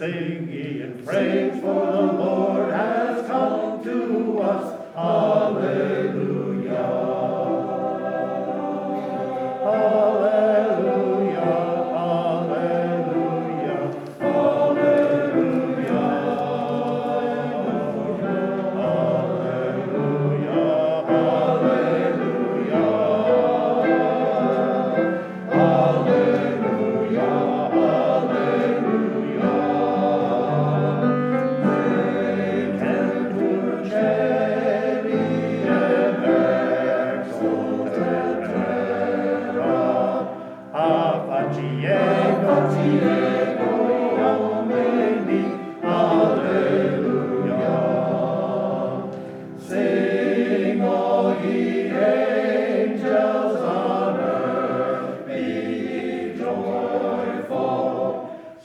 Sing ye in praise, for the Lord has come to us. Hallelujah. Hallelujah. Hallelujah. Hallelujah.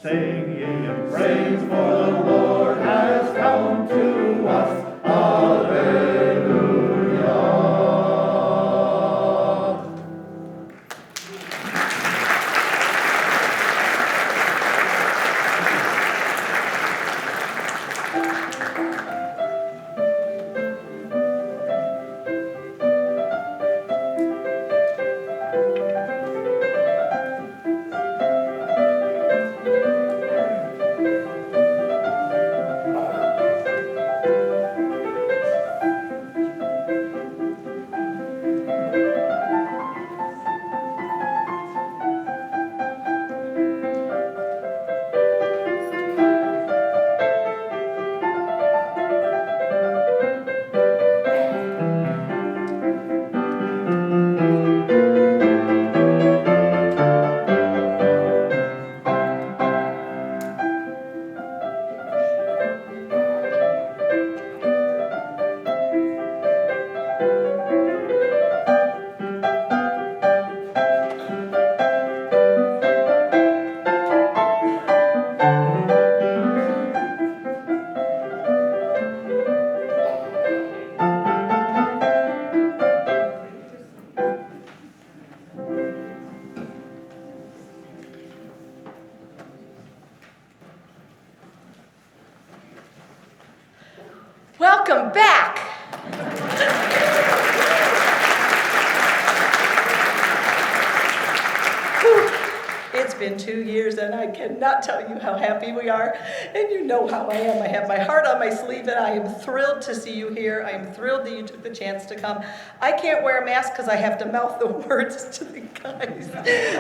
Sing ye in praise, for the Lord has come to us. Hallelujah. Welcome back. It's been 2 years and I cannot tell you how happy we are. And you know how I am. I have my heart on my sleeve and I am thrilled to see you here. I am thrilled that you took the chance to come. I can't wear a mask because I have to mouth the words to the guys.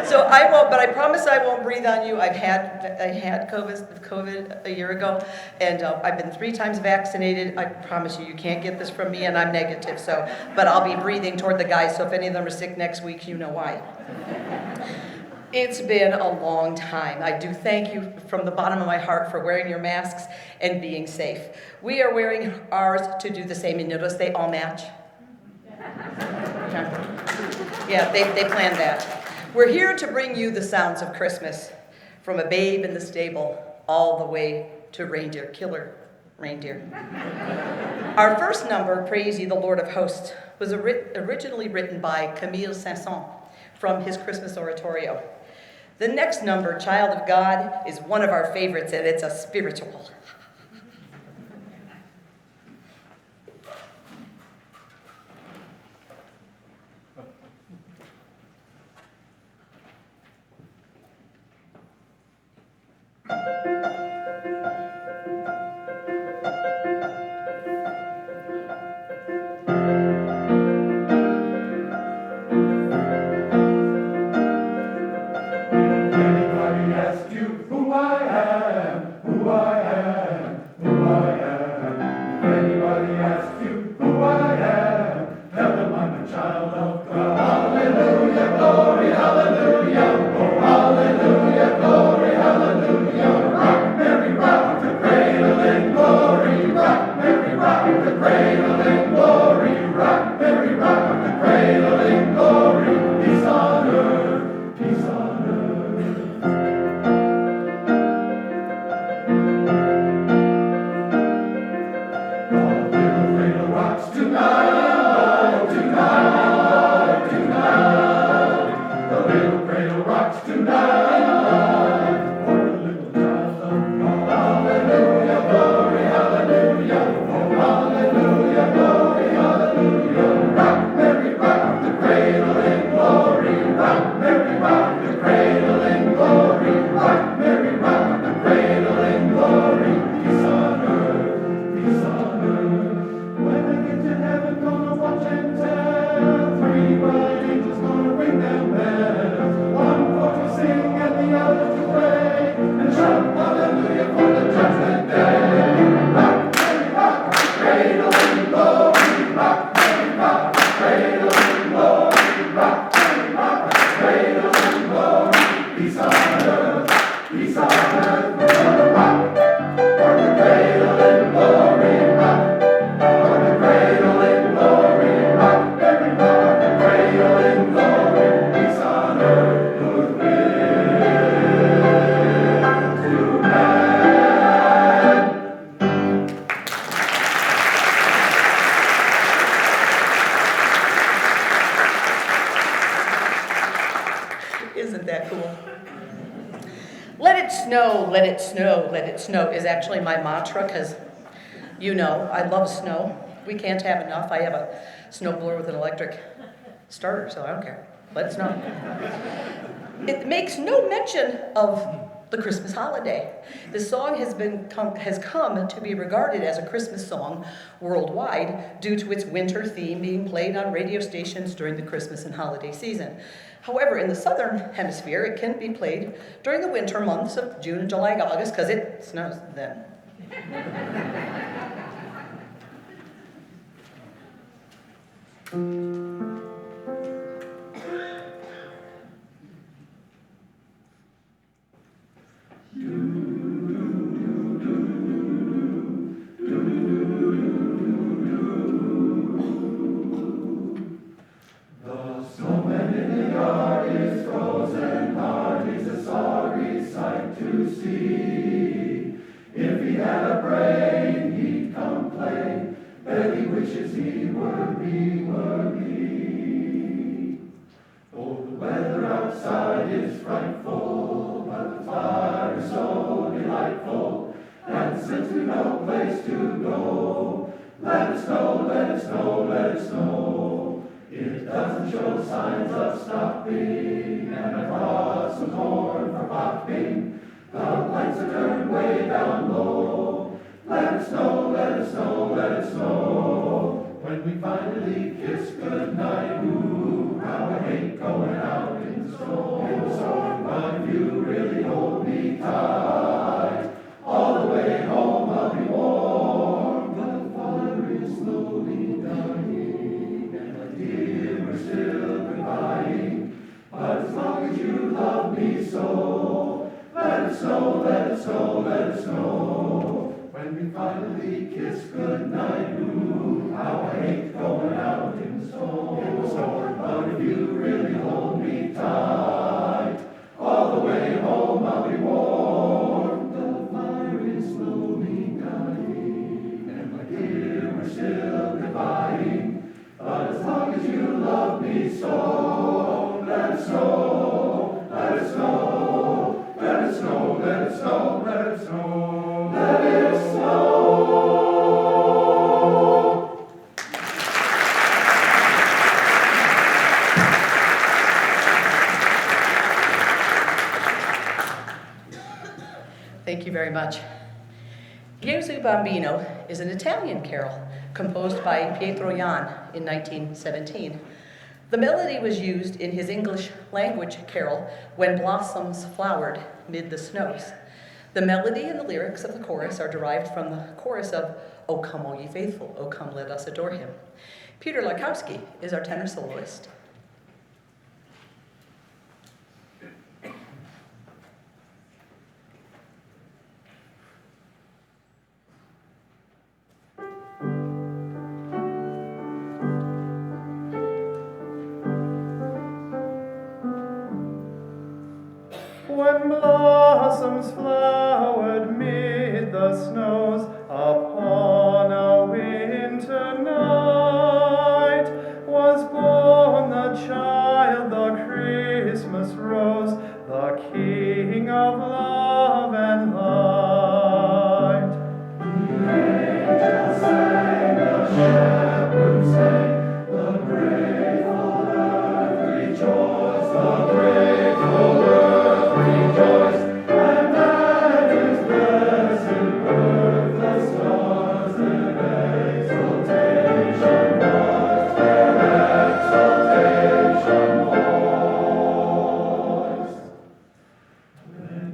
So I won't, but I promise I won't breathe on you. I had COVID a year ago and I've been 3 times vaccinated. I promise you can't get this from me and I'm negative. But I'll be breathing toward the guys, so if any of them are sick next week, you know why. It's been a long time. I do thank you from the bottom of my heart for wearing your masks and being safe. We are wearing ours to do the same, and notice they all match. Yeah, they planned that. We're here to bring you the sounds of Christmas, from a babe in the stable all the way to reindeer, killer reindeer. Our first number, Praise Ye the Lord of Hosts, was originally written by Camille Saint-Saëns from his Christmas oratorio. The next number, Child of God, is one of our favorites, and it's a spiritual. peace on earth, peace on earth, we're gonna rock. Rock the cradle in glory, rock. Rock the cradle in glory, rock. Every rock the cradle in glory, peace on earth, goodwill to man. Isn't that cool? Let it snow, let it snow, let it snow is actually my mantra because, you know, I love snow. We can't have enough. I have a snowblower with an electric starter, so I don't care. Let it snow. It makes no mention of the Christmas holiday. The song has come to be regarded as a Christmas song worldwide due to its winter theme being played on radio stations during the Christmas and holiday season. However, in the southern hemisphere, it can be played during the winter months of June, July, and August because it snows then. The snowman in the yard is frozen hard, he's a sorry sight to see. If he had a brain, he'd complain, that he wishes he were me. Oh, the weather outside is frightful, but the fire is so delightful, and since we've no place to go, let it snow, let it snow, let it snow. It doesn't show signs of stopping, and I brought some corn for popping. The lights are turned way down low. Let it snow, let it snow, let it snow. When we finally kiss goodnight, ooh, how I hate going out in the snow. But if you really hold me tight, all the way home I'll be warm. The fire is slowly dying, and my dear, we're still goodbying. But as long as you love me so, let it snow, let it snow, let it snow. When we finally kiss goodnight, ooh, how I hate going out in the snow. But if you really hold me tight, all the way home I'll be warm. The fire is slowly dying, and my dear, we're still goodbying. But as long as you love me so, let it snow, let it snow, let it snow, let it snow, let it snow, let it snow. Thank you very much. Gesù Bambino is an Italian carol composed by Pietro Jan in 1917. The melody was used in his English language carol, When Blossoms Flowered Mid the Snows. The melody and the lyrics of the chorus are derived from the chorus of O Come All Ye Faithful, O Come Let Us Adore Him. Peter Larkowski is our tenor soloist. When blossoms flowered mid the snows upon a winter night, was born the child, the Christmas rose, the King of love and light. The angels sang, the shepherds sang, the grateful earth rejoiced, the grateful earth rejoiced, and at his blessed birth the stars their exultation was, their exultation voiced. When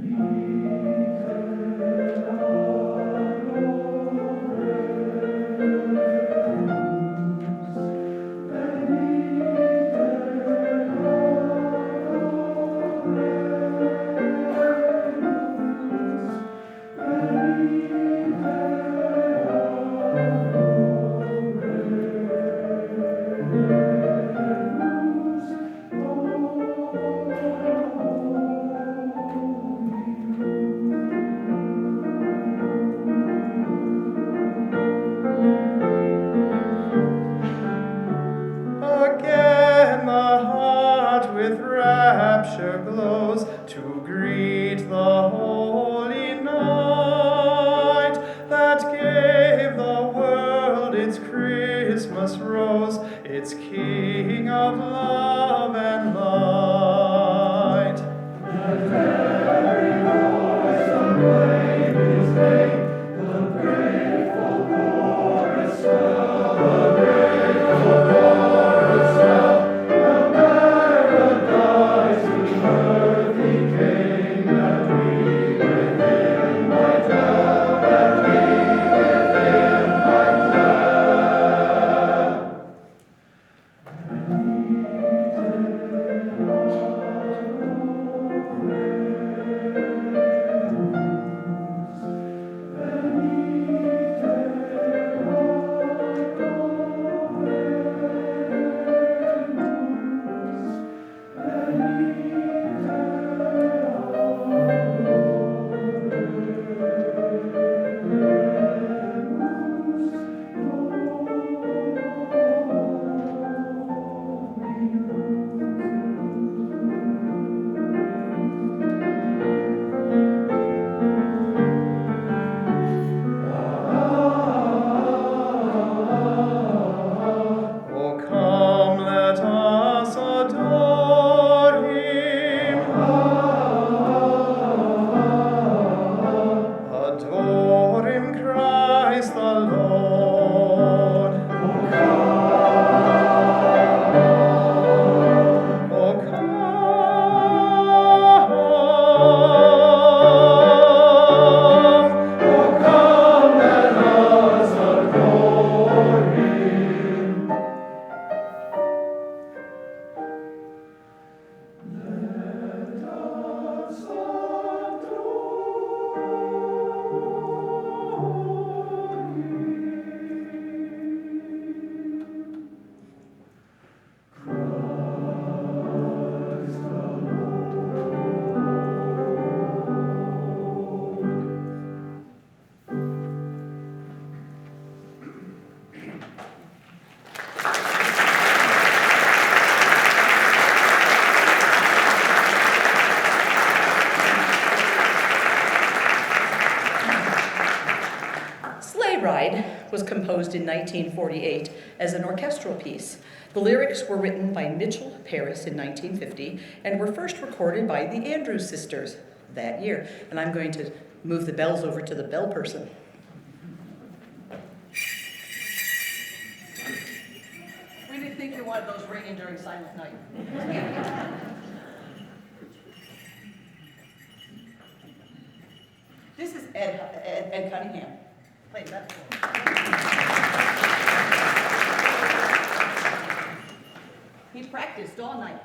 Bride was composed in 1948 as an orchestral piece. The lyrics were written by Mitchell Paris in 1950 and were first recorded by the Andrews Sisters that year. And I'm going to move the bells over to the bell person. We didn't think you wanted those ringing during Silent Night. This is Ed Cunningham playing that for me. He practiced all night.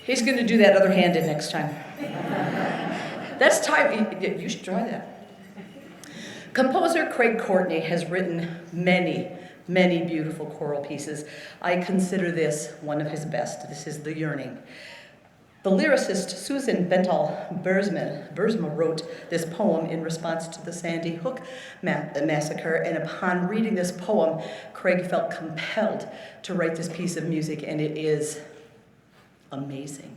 He's going to do that other-handed next time. That's time. You should try that. Composer Craig Courtney has written many, many beautiful choral pieces. I consider this one of his best. This is The Yearning. The lyricist Susan Bental Bersma wrote this poem in response to the Sandy Hook massacre, and upon reading this poem, Craig felt compelled to write this piece of music, and it is amazing.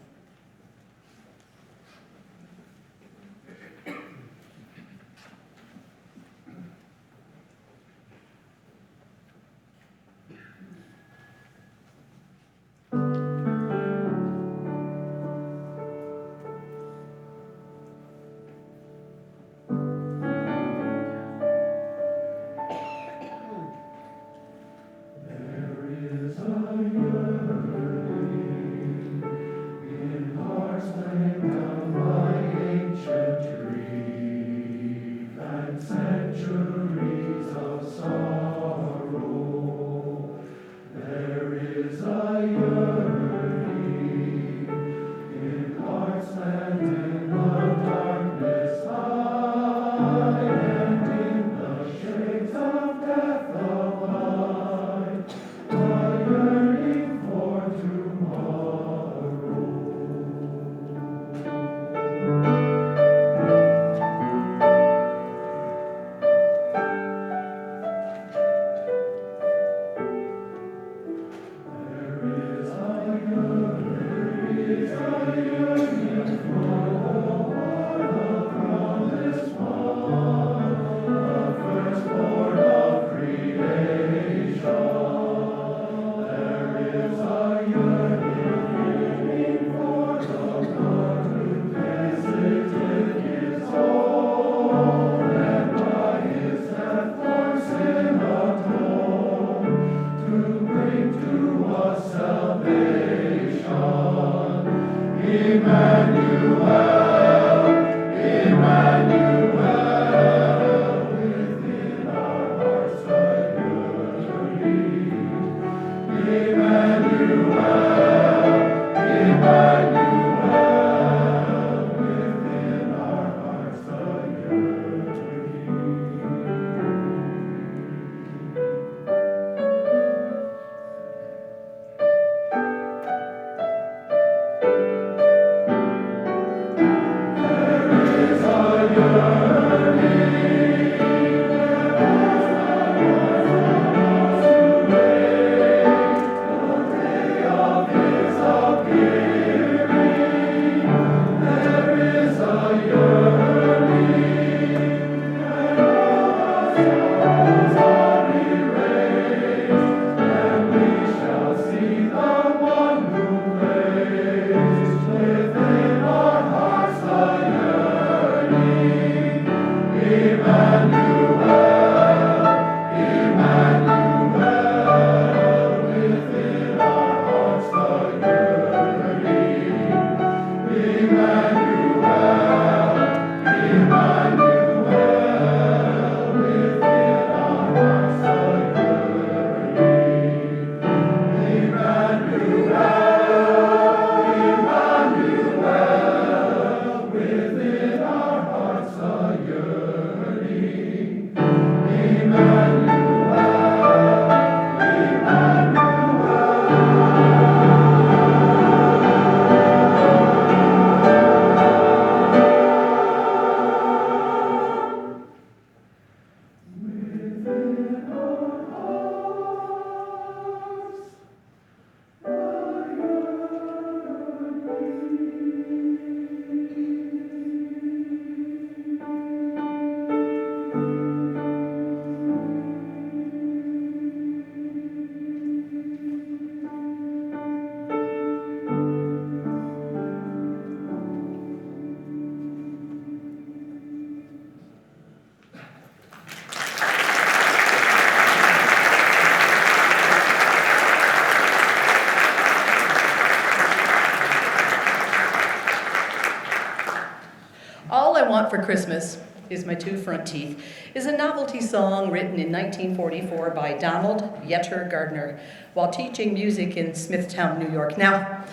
All I Want for Christmas Is My Two Front Teeth is a novelty song written in 1944 by Donald Yetter Gardner while teaching music in Smithtown, New York. Now,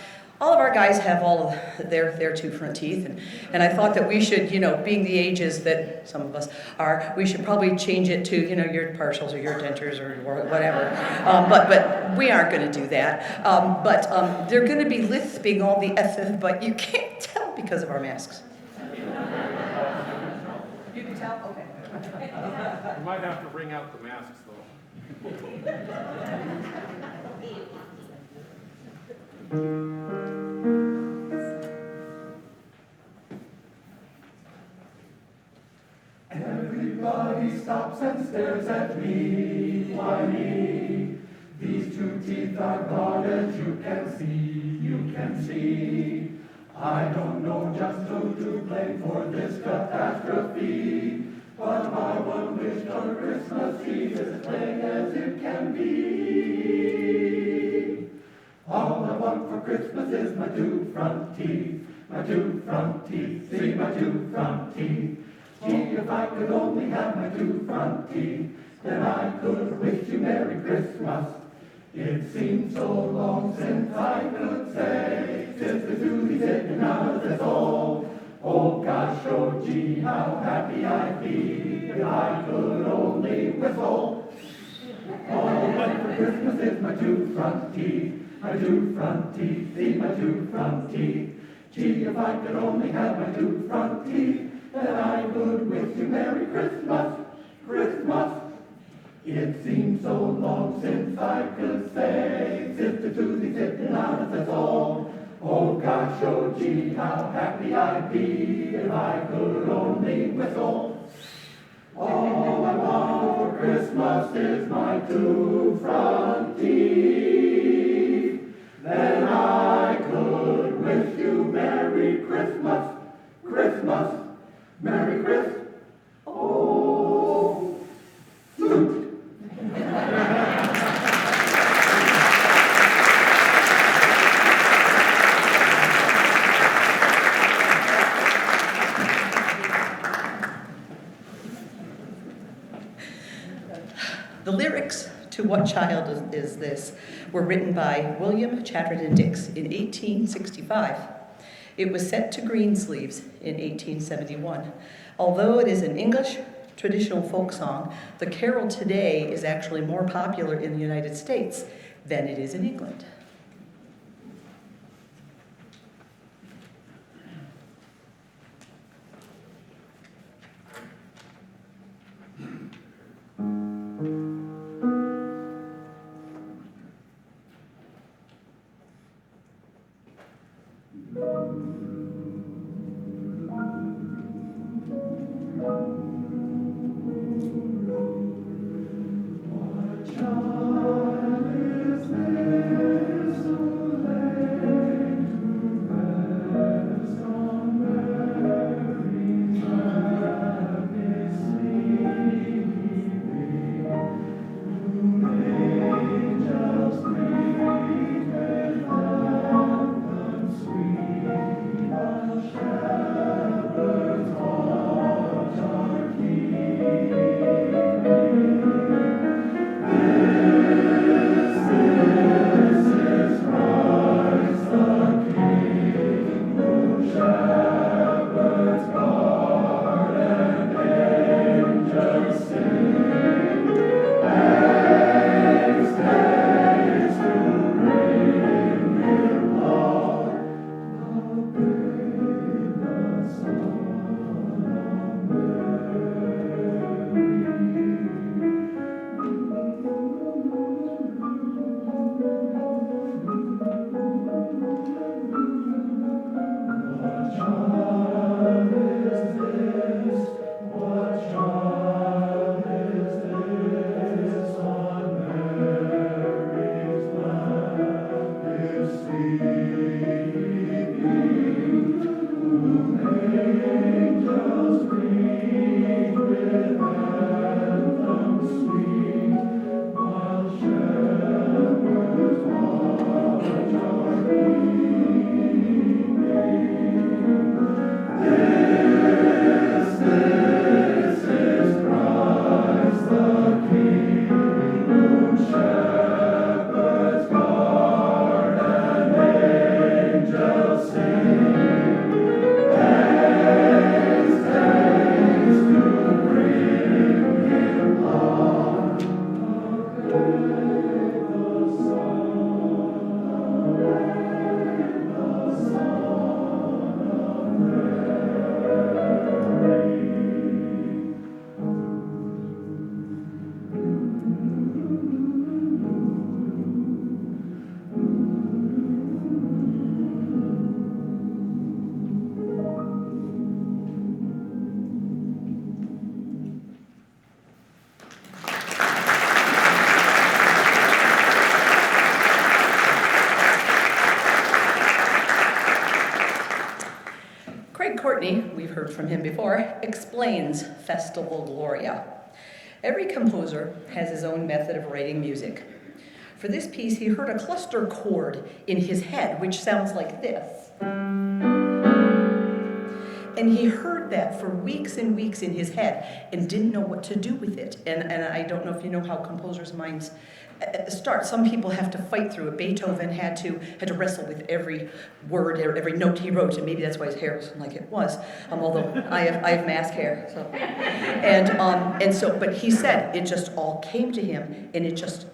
all of our guys have all of their two front teeth, and I thought that we should, being the ages that some of us are, we should probably change it to, your partials or your dentures or whatever. But we aren't going to do that. But they're going to be lisping all the S's, but you can't tell because of our masks. You can tell? Okay. You might have to bring out the masks, though. Everybody stops and stares at me. Why me? These two teeth are guarded, you can see. I don't know just who to blame for this catastrophe, but my one wish on Christmas Eve is as plain as it can be. All I want for Christmas is my two front teeth, see my two front teeth. Gee, if I could only have my two front teeth, then I could wish you Merry Christmas. It seems so long since I could say, Sister Susie sitting out of this hole. Oh gosh, oh gee, how happy I'd be if I could only whistle. All I want for Christmas is my two front teeth, see my two front teeth. Gee, if I could only have my two front teeth, then I could wish you Merry Christmas, Christmas. It seems so long since I could say, Sister Susie sitting out of this hole. Oh gosh, oh gee, how happy I'd be if I could only whistle. All I want for Christmas is my two front teeth. Then I could wish you Merry Christmas, Christmas, Merry Christmas. Oh, flute. The lyrics to What Child Is This were written by William Chatterton Dix in 1865. It was set to Greensleeves in 1871. Although it is an English traditional folk song, the carol today is actually more popular in the United States than it is in England. What child is this? heard from him before, explains Festival Gloria. Every composer has his own method of writing music. For this piece, he heard a cluster chord in his head, which sounds like this. And he heard that for weeks and weeks in his head and didn't know what to do with it. And I don't know if you know how composers' minds start. Some people have to fight through it. Beethoven had to wrestle with every word or every note he wrote, and maybe that's why his hair was like it was. Although I have mask hair, so but he said it just all came to him, and it just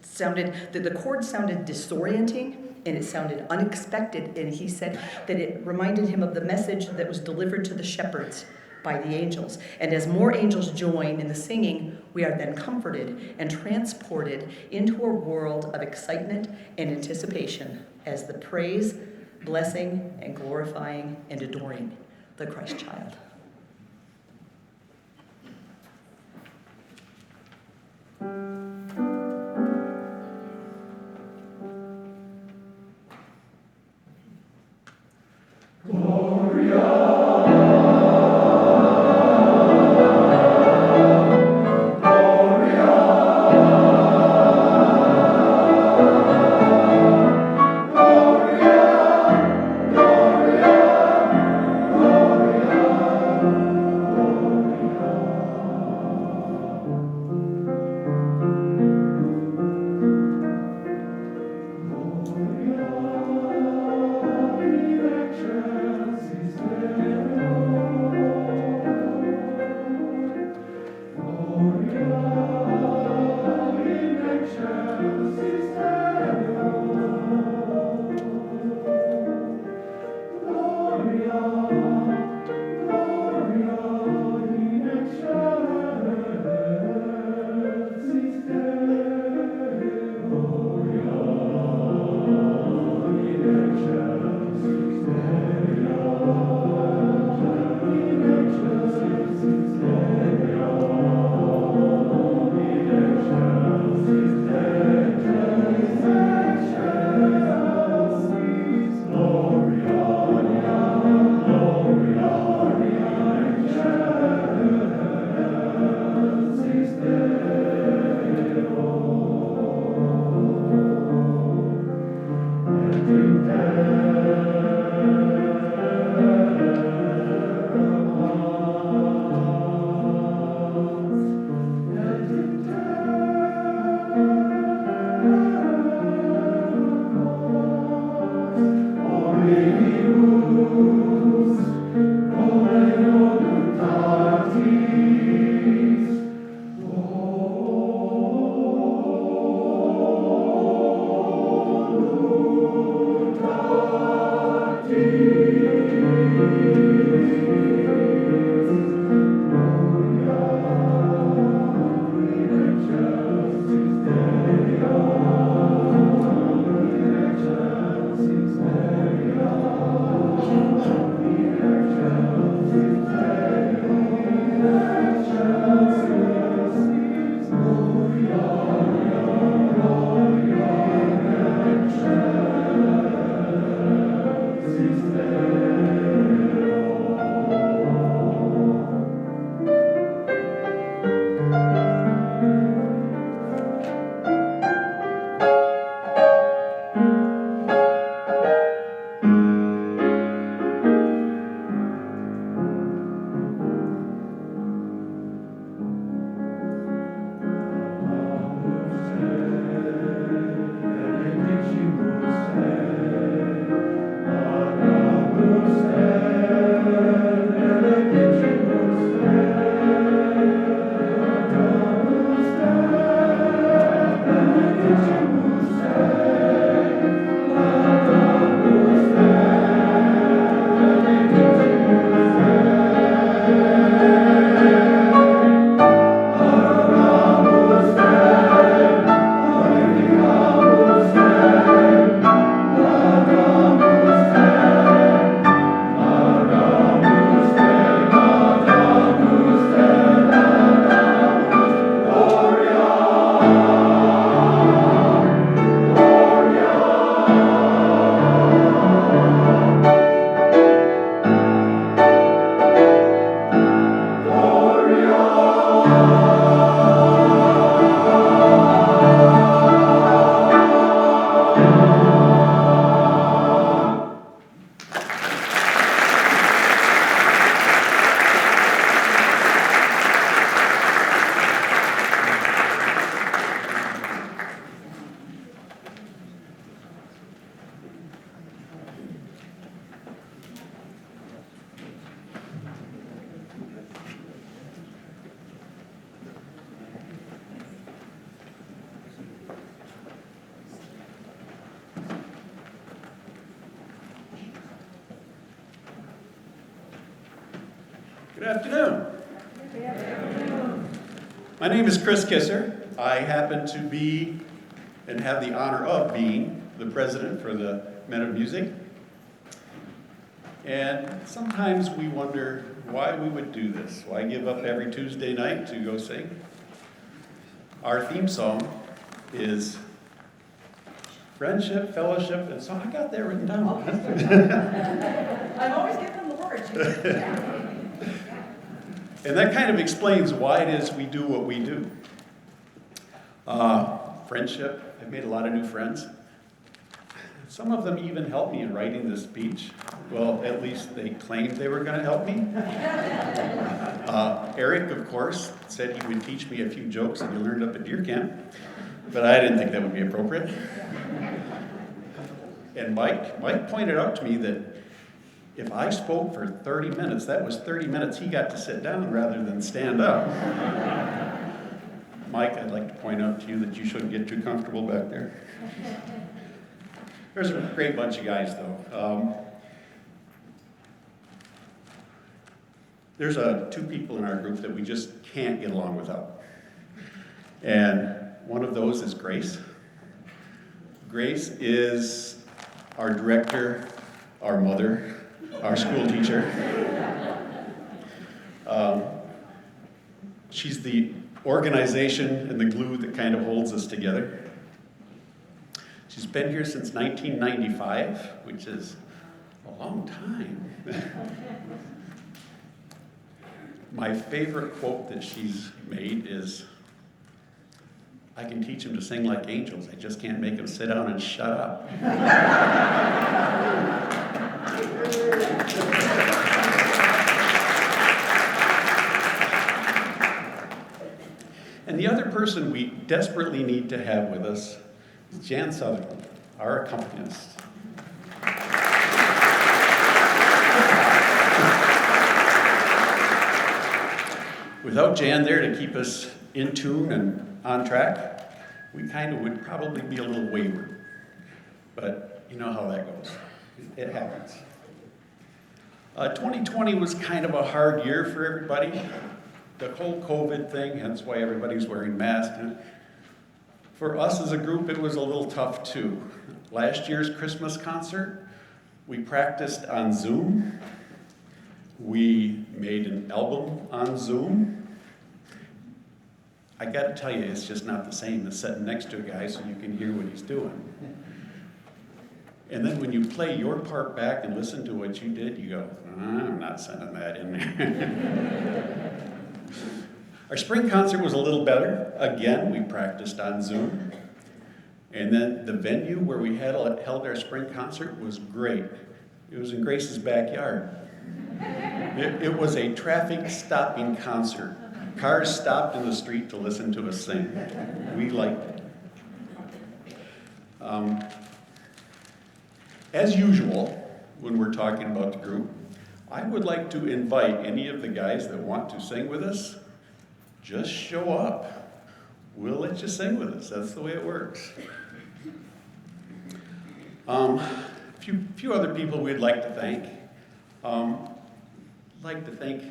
sounded the chord sounded disorienting. And it sounded unexpected, and he said that it reminded him of the message that was delivered to the shepherds by the angels. And as more angels join in the singing, we are then comforted and transported into a world of excitement and anticipation as the praise, blessing, and glorifying and adoring the Christ child. Good afternoon. My name is Chris Kisser. I happen to be and have the honor of being the president for the Men of Music. And sometimes we wonder why we would do this. Why give up every Tuesday night to go sing? Our theme song is friendship, fellowship, and so I got that written down. I'm always giving them the words. And that kind of explains why it is we do what we do. Friendship, I've made a lot of new friends. Some of them even helped me in writing this speech. Well, at least they claimed they were going to help me. Eric, of course, said he would teach me a few jokes that he learned up at deer camp, but I didn't think that would be appropriate. And Mike pointed out to me that if I spoke for 30 minutes, that was 30 minutes he got to sit down rather than stand up. Mike, I'd like to point out to you that you shouldn't get too comfortable back there. There's a great bunch of guys, though. There's two people in our group that we just can't get along without. And one of those is Grace. Grace is our director, our mother, our school teacher. She's the organization and the glue that kind of holds us together. She's been here since 1995, which is a long time. My favorite quote that she's made is, "I can teach them to sing like angels. I just can't make them sit down and shut up." And the other person we desperately need to have with us is Jan Sutherland, our accompanist. Without Jan there to keep us in tune and on track, we kind of would probably be a little wayward. But you know how that goes. It happens. 2020 was kind of a hard year for everybody. The whole COVID thing, hence why everybody's wearing masks. And for us as a group, it was a little tough too. Last year's Christmas concert, we practiced on Zoom. We made an album on Zoom. I gotta tell you, it's just not the same as sitting next to a guy so you can hear what he's doing. And then when you play your part back and listen to what you did, you go, I'm not sending that in there. Our spring concert was a little better. Again, we practiced on Zoom. And then the venue where we held our spring concert was great. It was in Grace's backyard. It was a traffic stopping concert. Cars stopped in the street to listen to us sing. We liked it. As usual, when we're talking about the group, I would like to invite any of the guys that want to sing with us, just show up. We'll let you sing with us. That's the way it works. A few other people we'd like to thank. I'd like to thank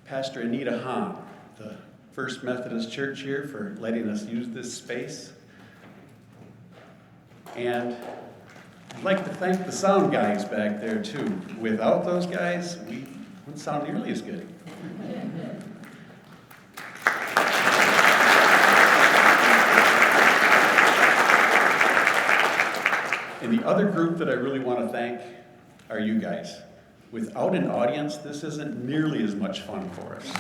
Pastor Anita Hahn, the First Methodist Church here, for letting us use this space. And I'd like to thank the sound guys back there too. Without those guys, we wouldn't sound nearly as good. And the other group that I really want to thank are you guys. Without an audience, this isn't nearly as much fun for us.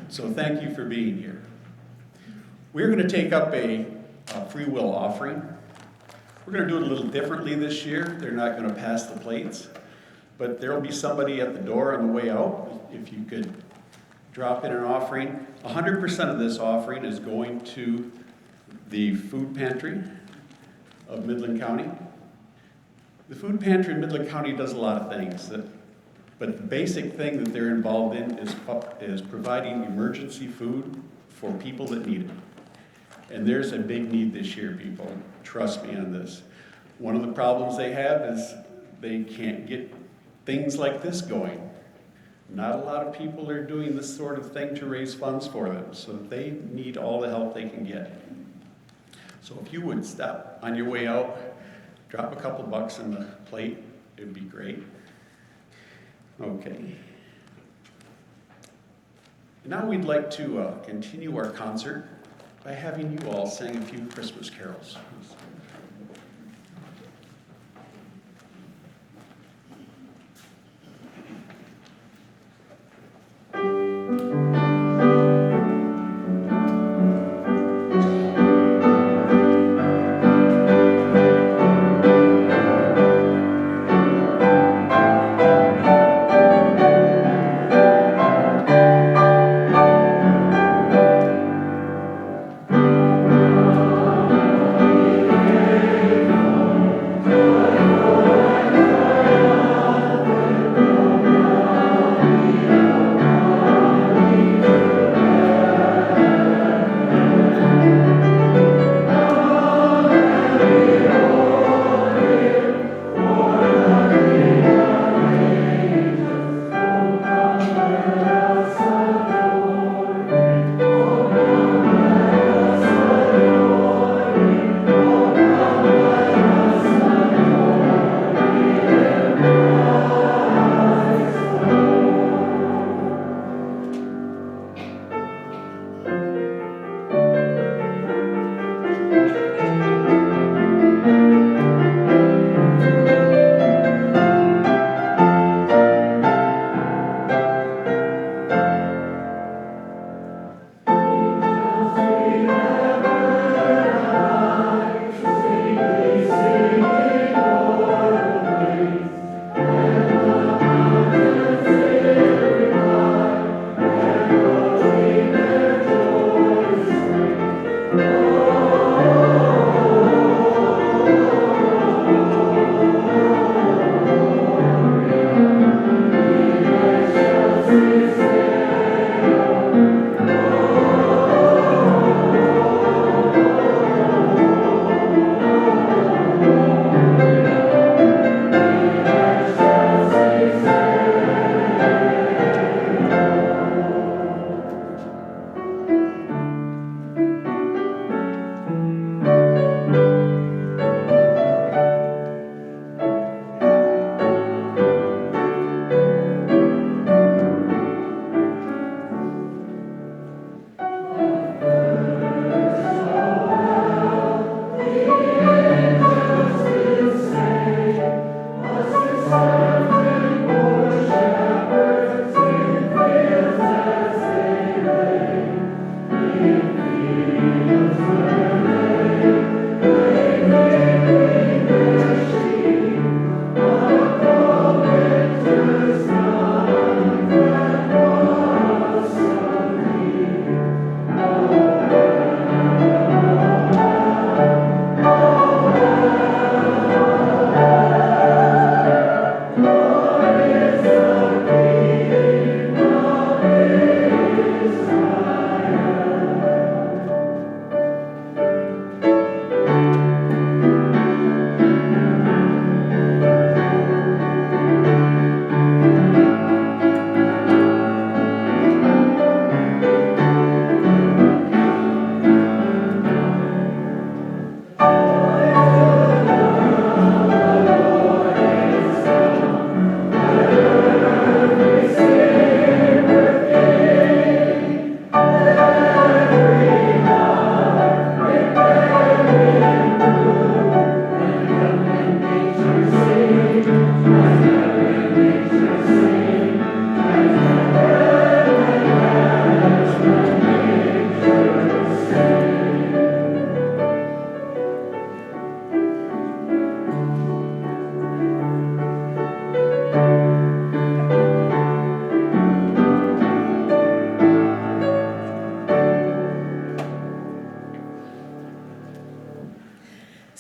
So thank you for being here. We're going to take up a free will offering. We're going to do it a little differently this year. They're not going to pass the plates, but there will be somebody at the door on the way out. If you could drop in an offering. 100% of this offering is going to the food pantry of Midland County. The food pantry in Midland County does a lot of things, but the basic thing that they're involved in is providing emergency food for people that need it. And there's a big need this year, people. Trust me on this. One of the problems they have is they can't get things like this going. Not a lot of people are doing this sort of thing to raise funds for them, so they need all the help they can get. So if you would stop on your way out, drop a couple bucks in the plate, it would be great. Okay. Now we'd like to continue our concert by having you all sing a few Christmas carols.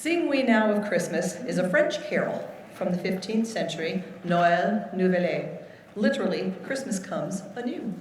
Sing We Now of Christmas is a French carol from the 15th century, Noël Nouvelet. Literally, Christmas comes anew.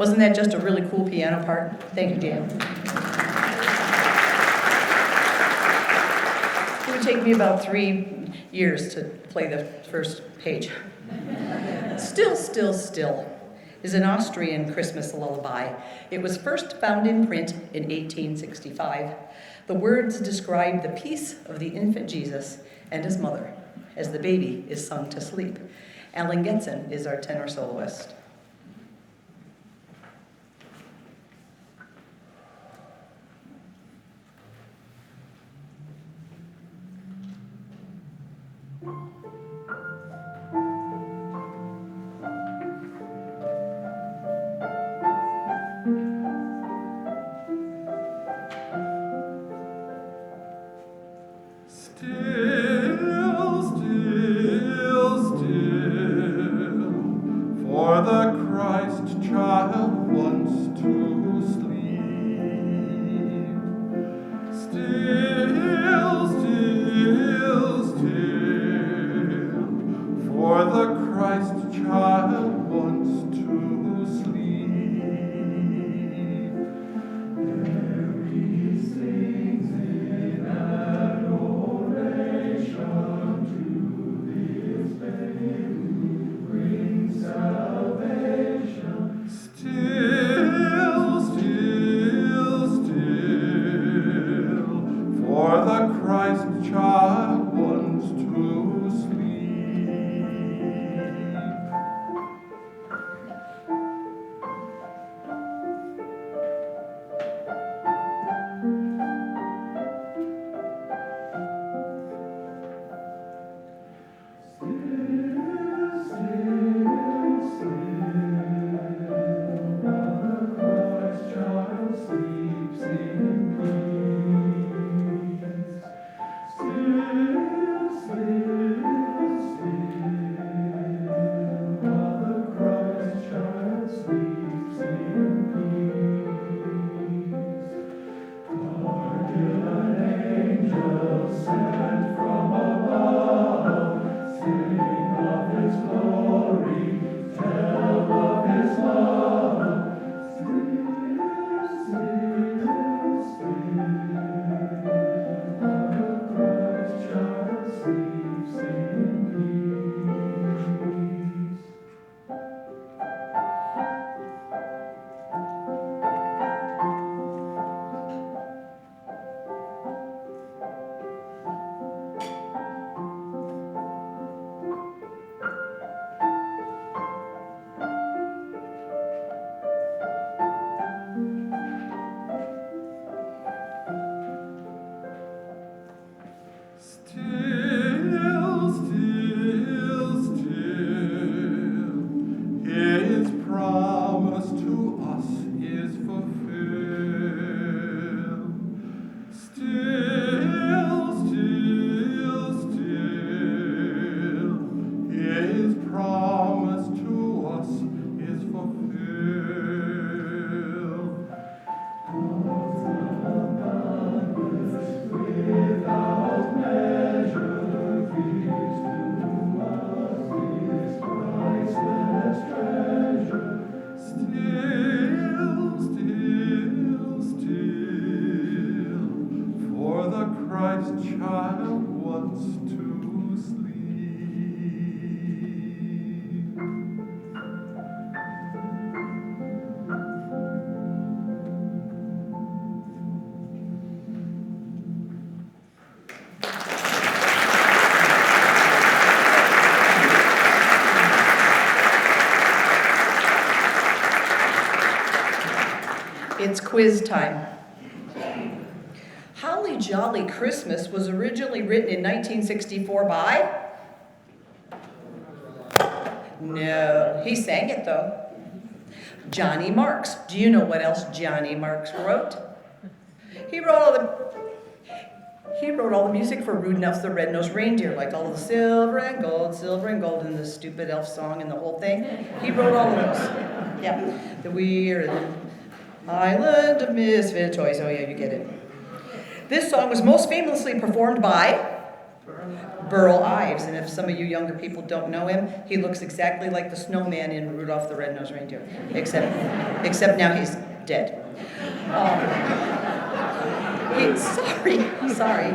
Wasn't that just a really cool piano part? Thank you, Jan. It would take me about 3 years to play the first page. Still, Still, Still is an Austrian Christmas lullaby. It was first found in print in 1865. The words describe the peace of the infant Jesus and his mother as the baby is sung to sleep. Alan Getson is our tenor soloist. It's quiz time. Holly Jolly Christmas was originally written in 1964 by? No, he sang it though. Johnny Marks. Do you know what else Johnny Marks wrote? He wrote all the music for Rudolph the Red-Nosed Reindeer, like all of the silver and gold, and the stupid elf song and the whole thing. He wrote all of those. Yeah. The We're in the Island of Misfit Toys. Oh yeah, you get it. This song was most famously performed by Burl Ives, and if some of you younger people don't know him, he looks exactly like the snowman in Rudolph the Red-Nosed Reindeer, except now he's dead. Sorry.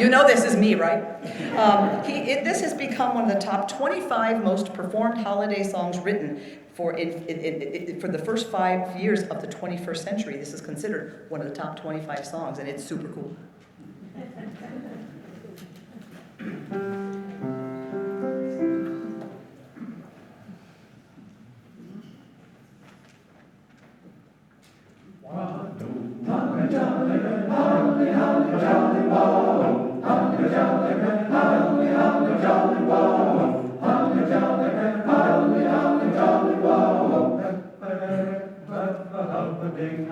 You know this is me, right? This has become one of the top 25 most performed holiday songs written for the first 5 years of the 21st century. This is considered one of the top 25 songs, and it's super cool.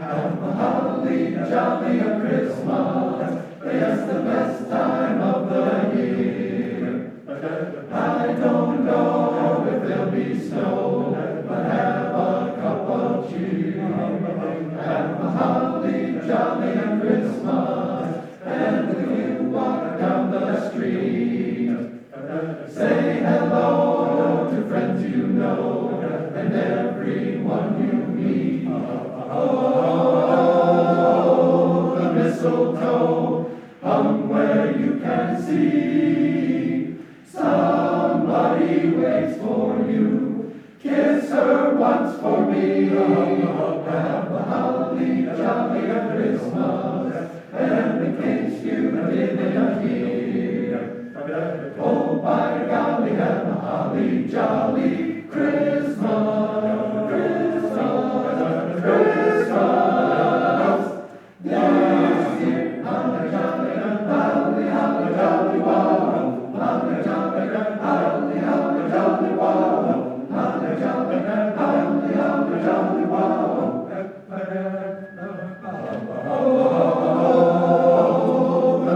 Holly jolly Christmas, it's the best time of the year. I don't know if there'll be snow, but have a cup of cheer. Have a holly jolly Christmas, and when you walk down the street, say hello to friends you know, and everyone you meet. Oh, the mistletoe hung where you can see. Somebody waits for you. Kiss her once for me. Have a holly jolly Christmas, and in case you didn't hear, oh by golly, have a holly jolly Christmas.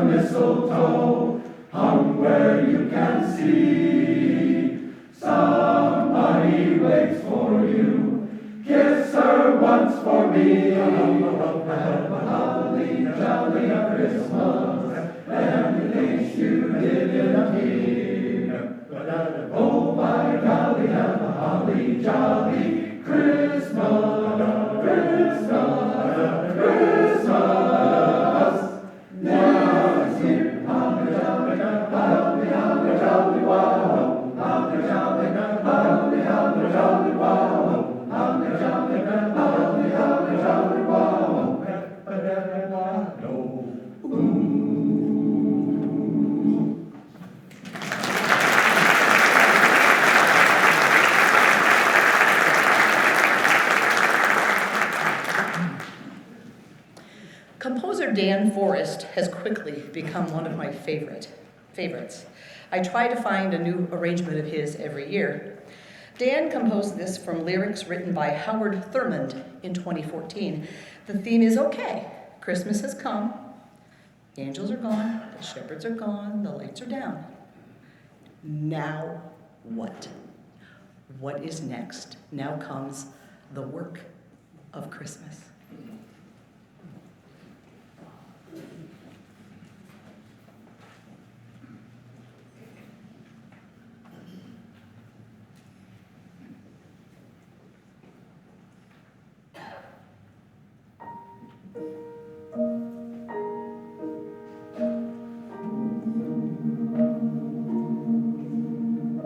Mistletoe hung where you can see. Somebody waits for you. Kiss her once for me. Have a holly jolly Christmas, and in case you didn't hear, oh by golly, have a holly jolly Christmas. Composer Dan Forrest has quickly become one of my favorites. I try to find a new arrangement of his every year. Dan composed this from lyrics written by Howard Thurmond in 2014. The theme is okay. Christmas has come. The angels are gone. The shepherds are gone. The lights are down. Now what? What is next? Now comes the work of Christmas.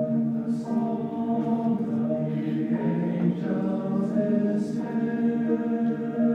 The song of the angels is here.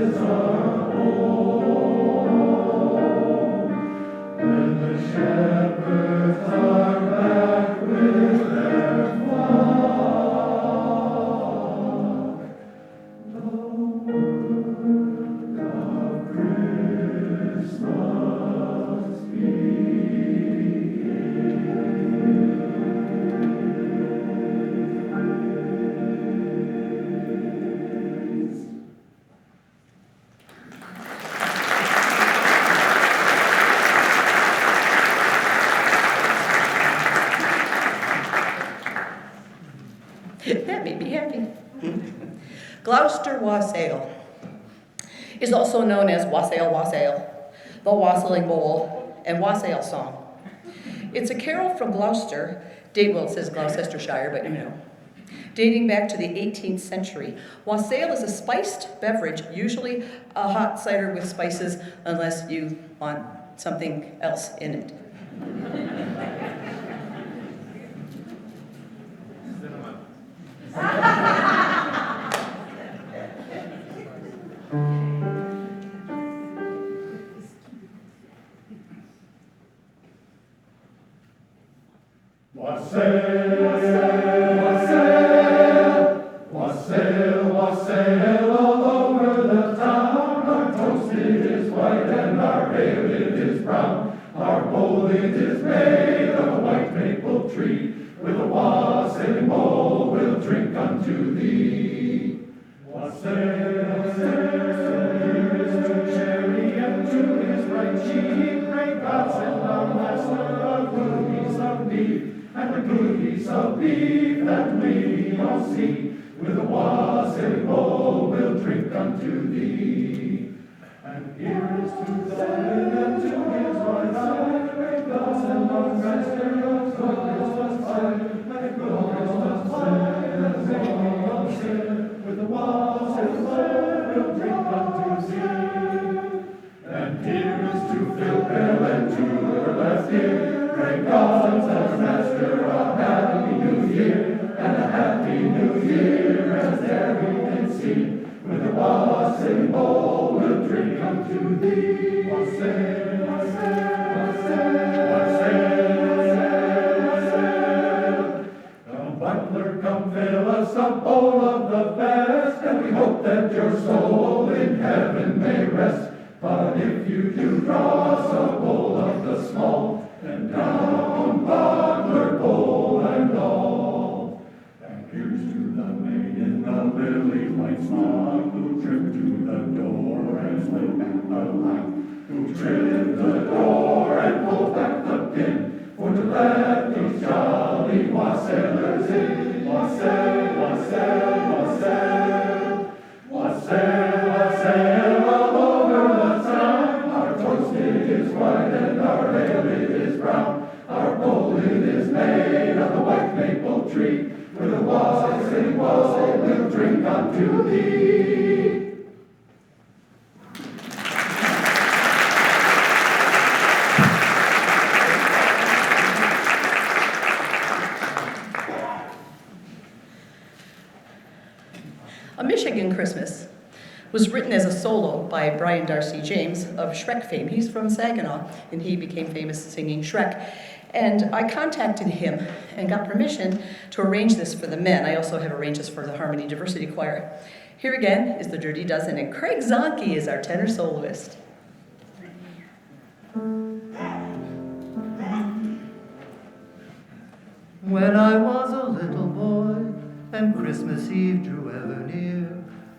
is our home. When the shepherds are back with their flock, the work of Christmas begins. That made me happy. Gloucester Wassail is also known as Wassail Wassail, the Wassailing Bowl, and Wassail Song. It's a carol from Gloucester, well, it says Gloucestershire, but you know, dating back to the 18th century. Wassail is a spiced beverage, usually a hot cider with spices, unless you want something else in it. Wassail, wassail, wassail, wassail all over the town. Our toast it is white and our ale it is brown. Our bowl it is made of a white maple tree. With a wassailing bowl we'll drink unto thee. Wassail, wassail, here is to cherry and to his right cheek. Pray God send our master a good piece of beef, and the good piece of beef that we all see. With a wassailing bowl we'll drink unto thee. And here is to Zion and to his right side. Pray God send our master a good Christmas tide, and a good Christmas tide, and a good Christmas. With a wassailing bowl we'll drink unto thee. And here is to Philbell and to her left ear. Pray God send our master a happy new year, and a happy new year as there we can see. With a wassailing bowl we'll drink unto thee. Wassail, wassail, wassail, wassail, wassail. Come butler, come fill us a bowl of the best, and we hope that your soul in heaven may rest. But if you do draw us a bowl of the small, then down butler, bowl and all. And here's to the maid in the lily white smock, who tripped to the door and lit the light, who tripped the door and pulled back the pin, for to let these jolly wassailers in. Wassail, wassail, wassail, wassail, wassail all over the town. Our toast it is white and our ale it is brown. Our bowl it is made of the white maple tree. With a wassailing bowl we'll drink unto thee. A Michigan Christmas was written as a solo by Brian Darcy James of Shrek fame. He's from Saginaw, and he became famous singing Shrek. And I contacted him and got permission to arrange this for the men. I also have arranged this for the Harmony Diversity Choir. Here again is the Dirty Dozen, and Craig Zonke is our tenor soloist. When I was a little boy and Christmas Eve drew ever near,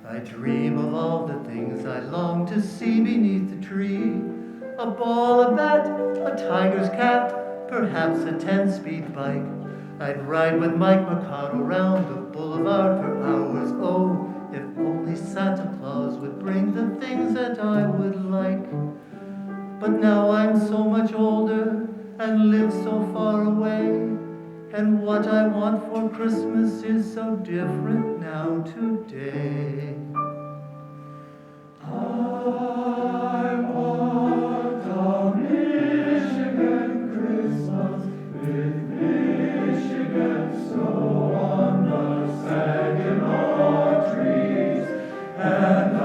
I dream of all the things I long to see beneath the tree. A ball, a bat, a tiger's cap, perhaps a 10-speed bike. I'd ride with Mike Mercado round the boulevard for hours. Oh, if only Santa Claus would bring the things that I would like. But now I'm so much older and live so far away, and what I want for Christmas is so different now today. I want a Michigan Christmas with Michigan snow on the Saginaw trees, and I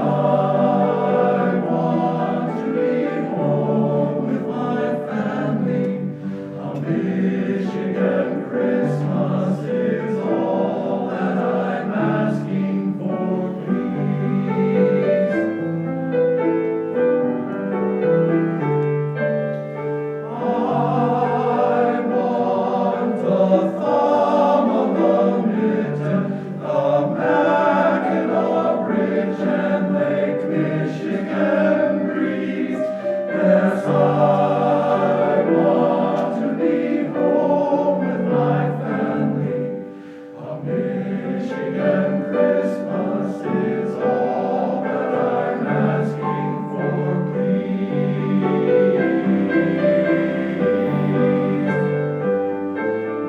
Yes, I want to be home with my family. A Michigan Christmas is all that I'm asking for, please.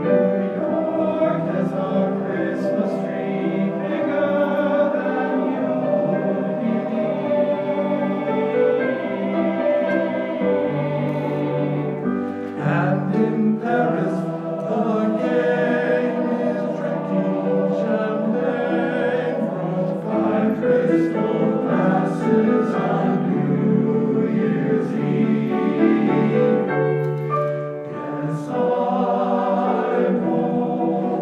New York has a Christmas tree bigger than you believe. And in Paris, the gang is drinking champagne from 5 crystal glasses on New Year's Eve. Yes, I know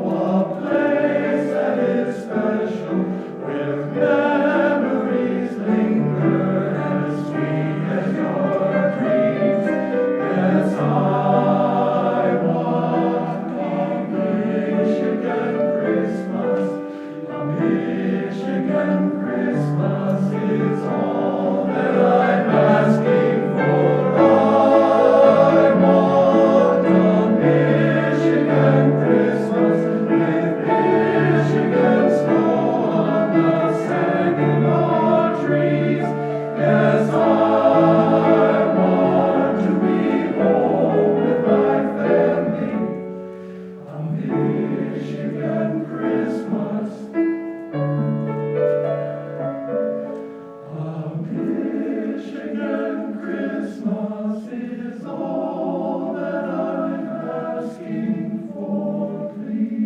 a place that is special, where memories linger as sweet as your dreams. Yes, I want a Michigan Christmas. A Michigan Christmas is all that I'm asking for. I want a Michigan Christmas with Michigan snow on the Saginaw trees. Yes, I want to be home with my family. A Michigan Christmas. A Michigan Christmas is all that I'm asking for, please.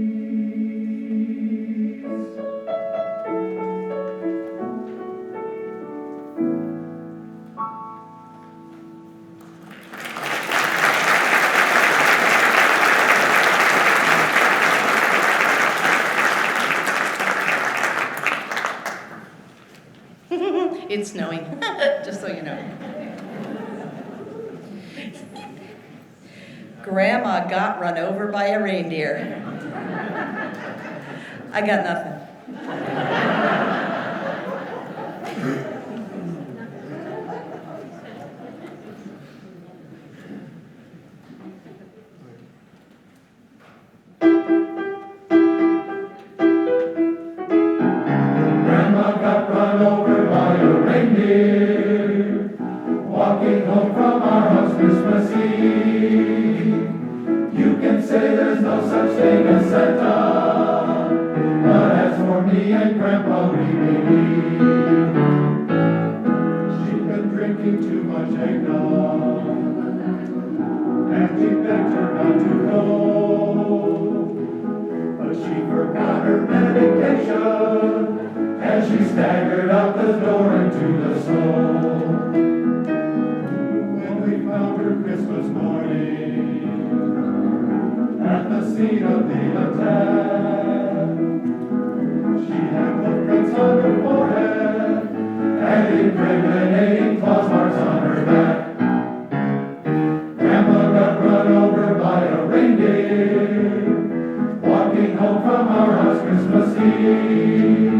It's snowing, just so you know. Grandma got run over by a reindeer. I got nothing. Grandma got run over by a reindeer, walking home from our house Christmas Eve. You can say there's no such thing as Santa, but as for me and Grandpa, we believe. She'd been drinking too much eggnog, and we begged her not to go, but she forgot her medication as she staggered out the door into the snow. When we found her Christmas morning at the scene of the attack, she had footprints on her forehead and incriminating claw marks on her back. Grandma got run over by a reindeer, walking home from our house Christmas Eve.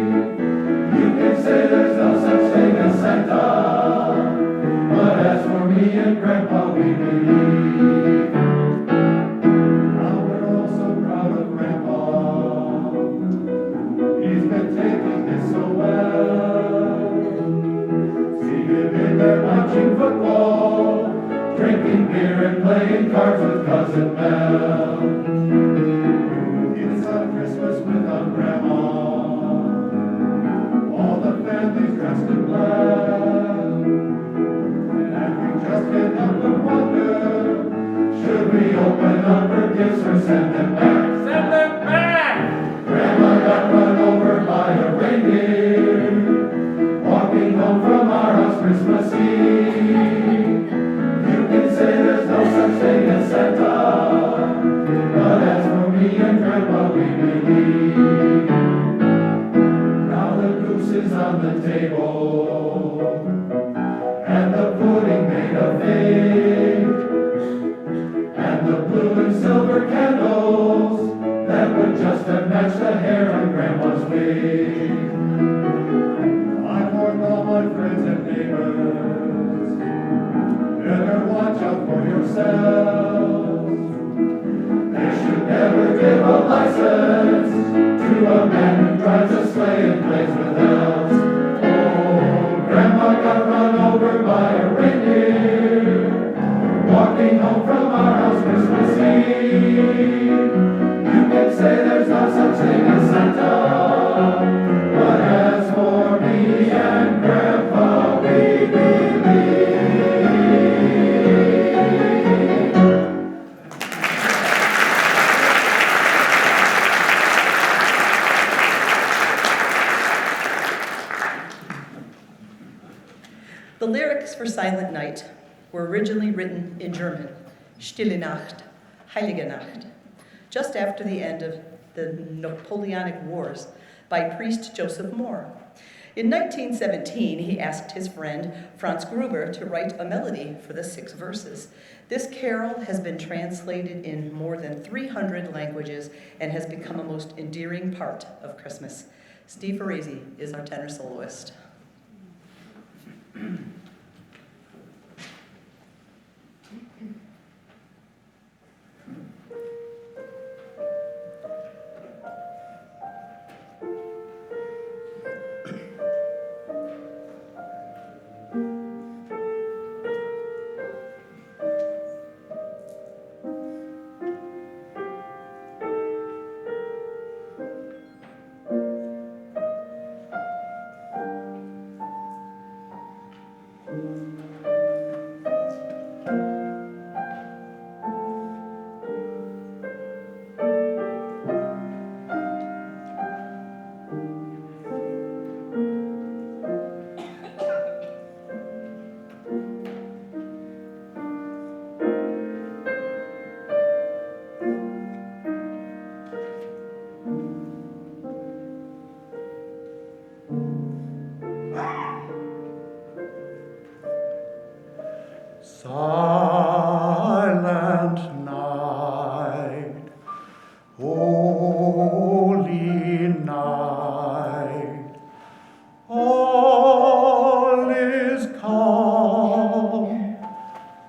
You can say there's no such thing as Santa, but as for me and Grandpa, we believe. Now we're all so proud of Grandpa. He's been taking this so well. See him in there watching football, drinking beer and playing cards with Cousin Mel. It's a Christmas without Grandma. All the family's dressed in black, and we just can't help but wonder, should we open up her gifts or send them back? Send them back! Grandma got run over by a reindeer, walking home from our house Christmas Eve. You can say there's no such thing as Santa, but as for me and Grandpa, we believe. Now the goose is on the table, and the pudding made of fig, and the blue and silver candles that would just have matched the hair on Grandma's wig. I warned all my friends and neighbors, better watch license to a man who drives a sleigh and plays with elves. Oh, Grandma got run over by a reindeer, walking home from our house Christmas Eve. You can say there's no such thing as Santa, but as for me and Grandpa, we believe. The lyrics for Silent Night were originally written in German, Stille Nacht, Heilige Nacht, just after the end of the Napoleonic Wars by priest Joseph Mohr. In 1917, he asked his friend Franz Gruber to write a melody for the 6 verses. This carol has been translated in more than 300 languages and has become a most endearing part of Christmas. Steve Ferrazzi is our tenor soloist. Silent night, holy night, all is calm,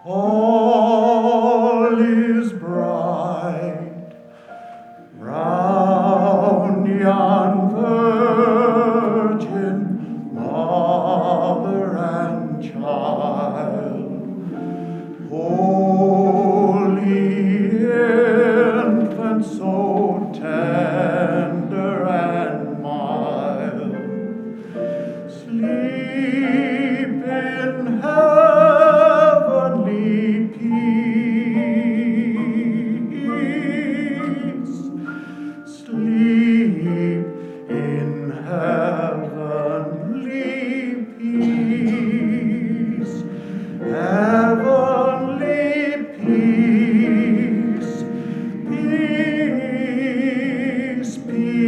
all is bright, round yon virgin mother and child. Holy infant, so tender and mild, sleep in heavenly peace, sleep in heavenly peace, heavenly peace, peace, peace.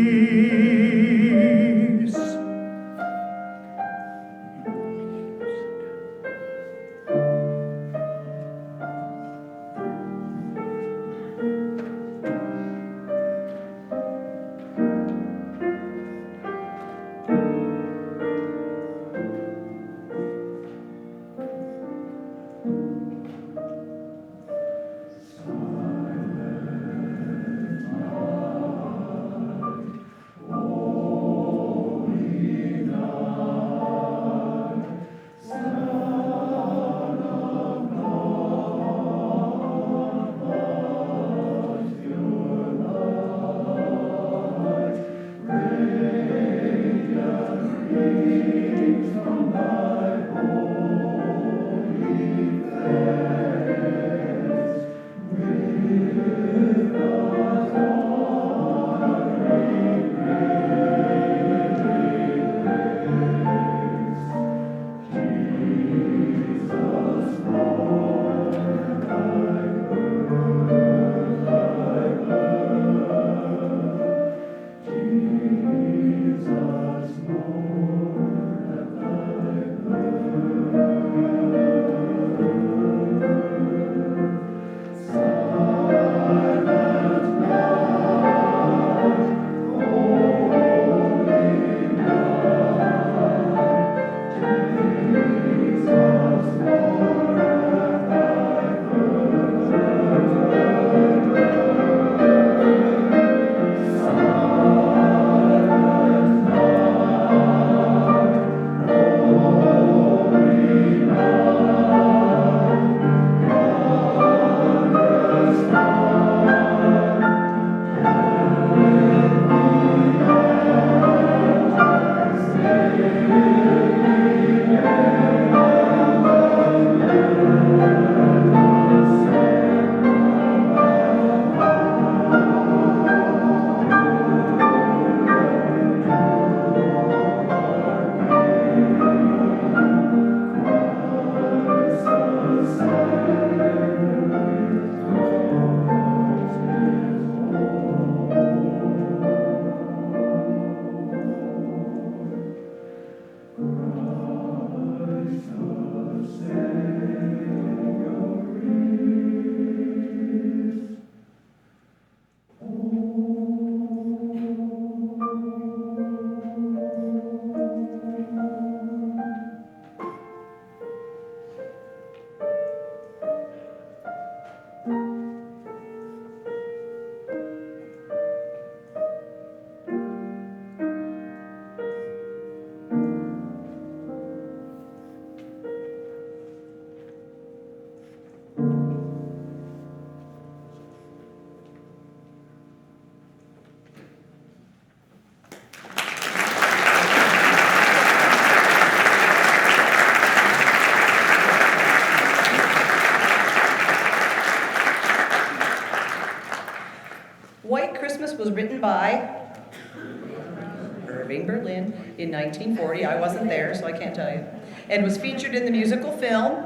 in 1940. I wasn't there, so I can't tell you. And was featured in the musical film.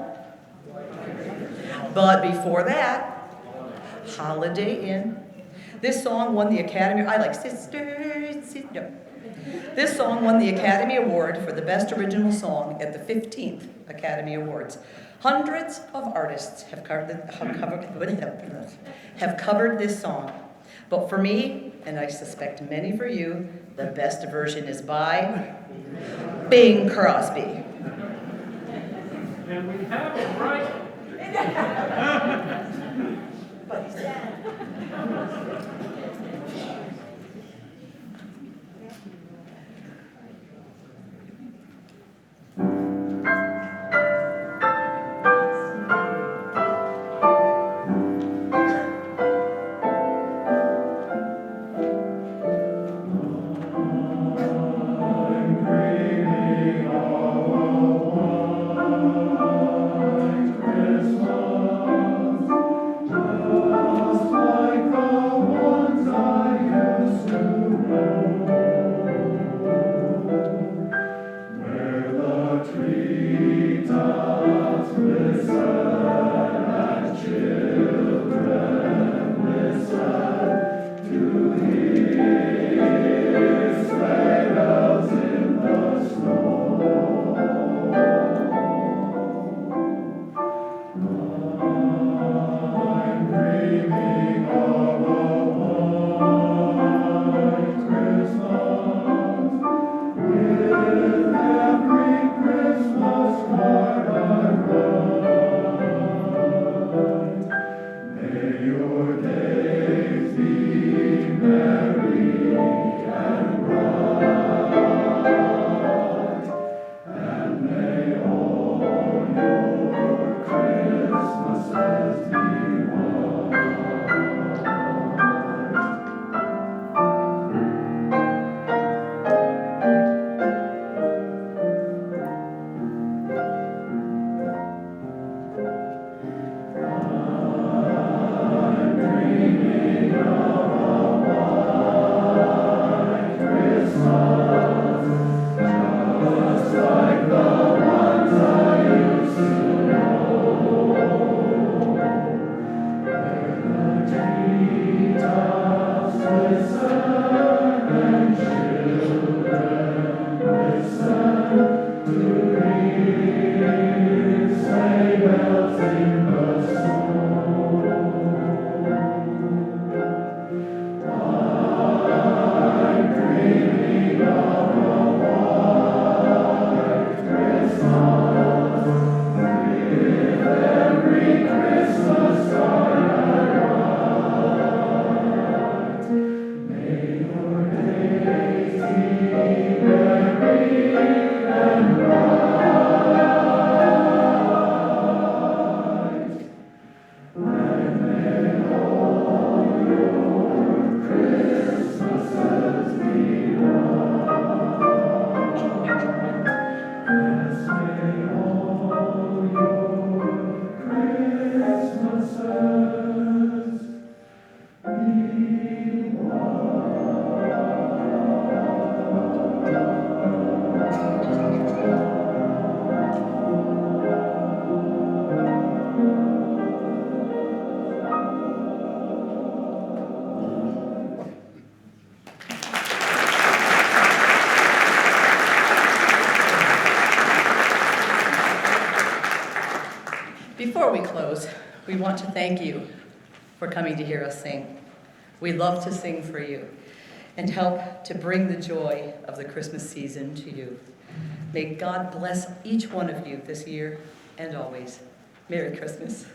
But before that, Holiday Inn. This song won the Academy. I like Sisters. No. This song won the Academy Award for the Best Original Song at the 15th Academy Awards. Hundreds of artists have covered this song. But for me, and I suspect many for you, the best version is by Bing Crosby. And we have it right. But he's dead. Before we close, we want to thank you for coming to hear us sing. We love to sing for you and help to bring the joy of the Christmas season to you. May God bless each one of you this year and always. Merry Christmas.